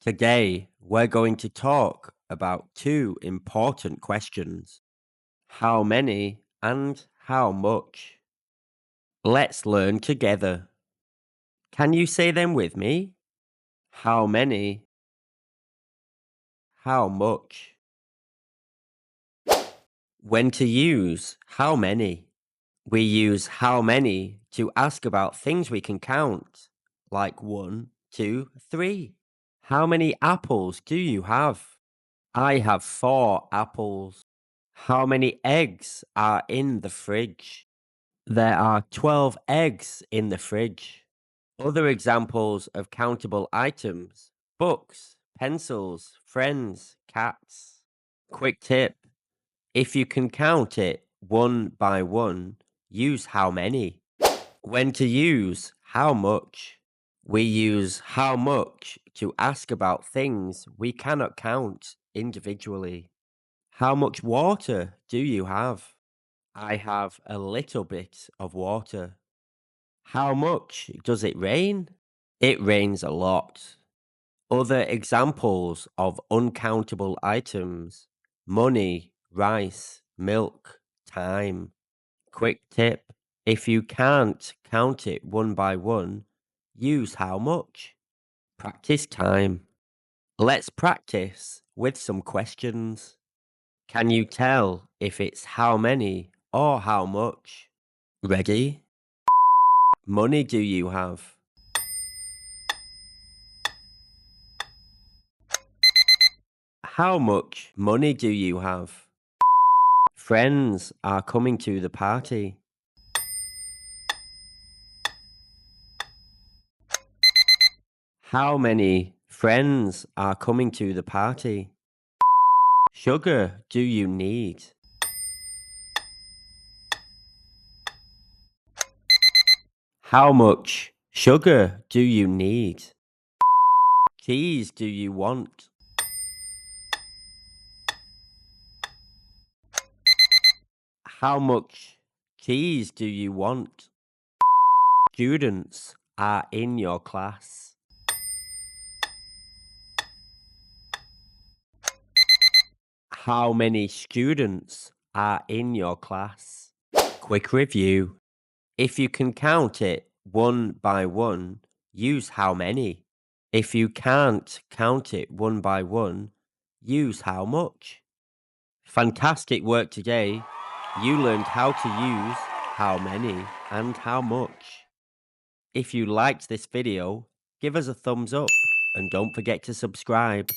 Today, we're going to talk about two important questions: how many and how much. Let's learn together. Can you say them with me? How many? How much? When to use how many? We use how many to ask about things we can count, like 1, 2, 3. How many apples do you have? I have 4 apples. How many eggs are in the fridge? There are 12 eggs in the fridge. Other examples of countable items: books, pencils, friends, cats. Quick tip: if you can count it one by one, use how many. When to use how much? We use how much to ask about things we cannot count individually. How much water do you have? I have a little bit of water. How much does it rain? It rains a lot. Other examples of uncountable items: money, rice, milk, time. Quick tip: if you can't count it one by one, use how much. Practice time. Let's practice with some questions. Can you tell if it's how many or how much? Ready? Money do you have? How much money do you have? Friends are coming to the party. How many friends are coming to the party? Sugar do you need? How much sugar do you need? Cheese do you want? How much cheese do you want? Students are in your class. How many students are in your class? Quick review. If you can count it one by one, use how many. If you can't count it one by one, use how much. Fantastic work today. You learned how to use how many and how much. If you liked this video, give us a thumbs up and don't forget to subscribe.